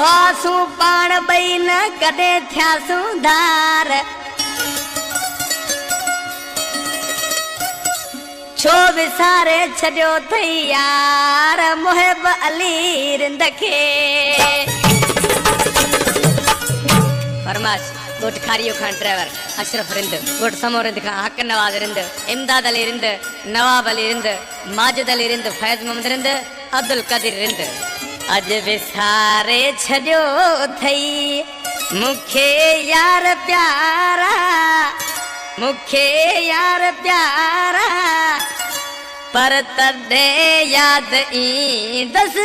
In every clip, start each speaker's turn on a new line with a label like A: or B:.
A: हासू पाण बई न कदे थियासू धार छो विसारे छॾियो थई यार मुहिब अली रिंद खे फरमाश गोट खारियो खान ड्राइवर अशरफ रिंद गोट समो रिंद खान हक नवाज रिंद इमदाद अली रिंद नवाब अली रिंद माजिद अली रिंद फैज मोहम्मद रिंद अब्दुल कदीर रिंद अज विसारे छॾियो थई मुखे यार प्यारा मुखे यार प्यारा पर तदे याद ईंदस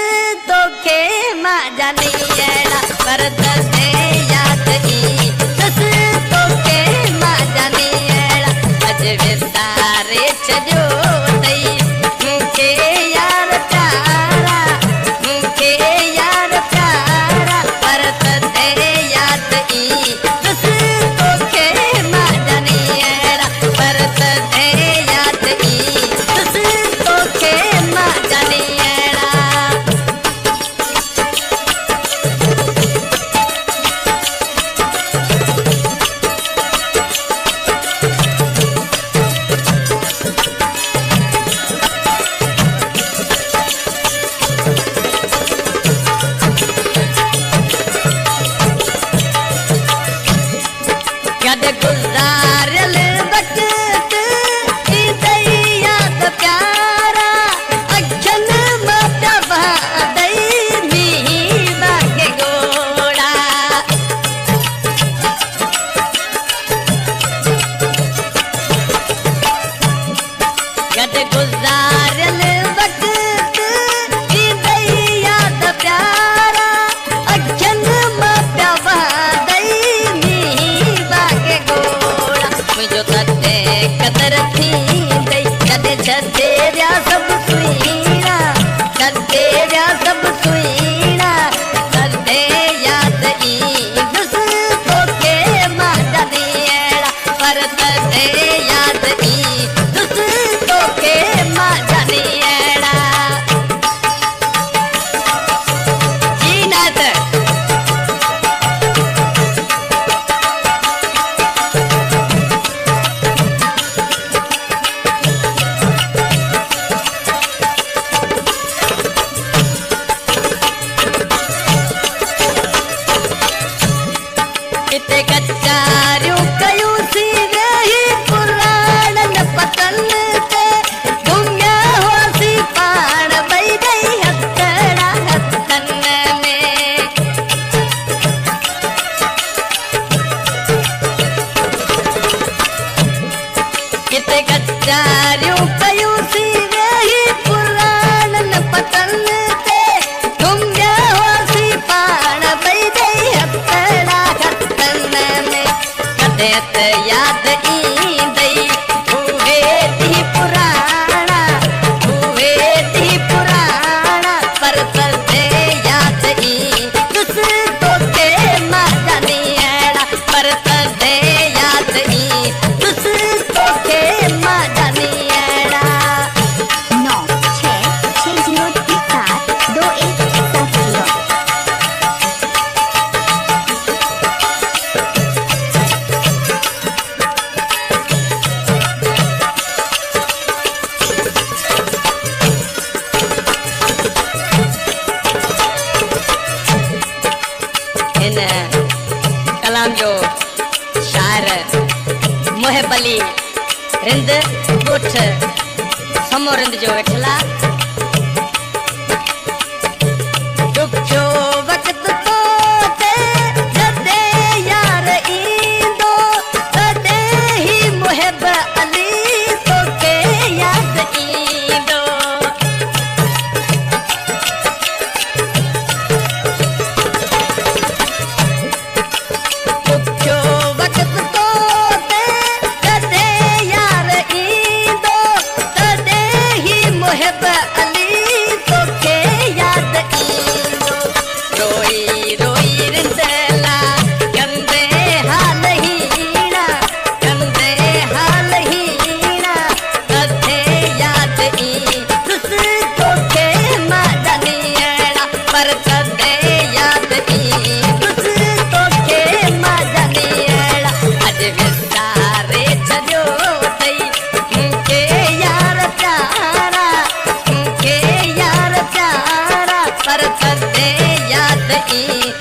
A: तोखे मां जानी अहिड़ा पर तदे याद ईंदस तोखे मां जानी अहिड़ा अज विसारे छॾियो थई मुखे यार प्यारा मुखे यार प्यारा पर तदे याद ईंदस तोखे मां जानी अहिड़ा पर तदे याद ईंदस तोखे मां जानी अहिड़ा कद गुज़ारियल वक़्त ईंदई याद प्यारा अखियुनि मां पिया वहंदई मींहुं वांगे ॻोढ़ा कद गुज़ारियल वक़्त ईंदई याद प्यारा अखियुनि मां पिया वहंदई मींहुं वांगे ॻोढ़ा मुंहिंजो तते क़दर थींदई कॾहिं छॾे विया सभु सुहिणा छॾे विया सभु सुहिणा तॾहिं यादि ईंदुसि तोखे मां जानी अहिड़ा पर तॾहिं यादि ईंदुसि तोखे मां जानी अहिड़ा जीनत किथे कचारियूं कयूंसीं वेही पुराणनि पतनि ते घुमिया हुआसीं पाण ॿई ॾेई हथड़ा हथनि में किथे कचारियूं कयूंसीं वेही पुराणनि पतनि ते घुमिया हुआसीं पाण ॿई ॾेई हथड़ा हथनि में कॾहिं त यादि ईंदई उहे ॾींहं पुराणा उहे ॾींहं पुराणा पर तॾहिं यादि ईंदुसि तोखे मां जानी अहिड़ा पर तॾहिं यादि ईंदुसि तोखे मां जानी अहिड़ा
B: 960372170
A: हिन कलाम जो शाइर मुहिब अली रिंद ॻोठ समो रिंद जो वेठला ॾुखियो वक़्तु तो ते जॾहिं यार ईंदो तॾहिं ही मुहिब अली तोखे यादि ईंदो ॾुखियो वक़्तु तो ते जॾहिं यार ईंदो तॾहिं ही मुहिब दई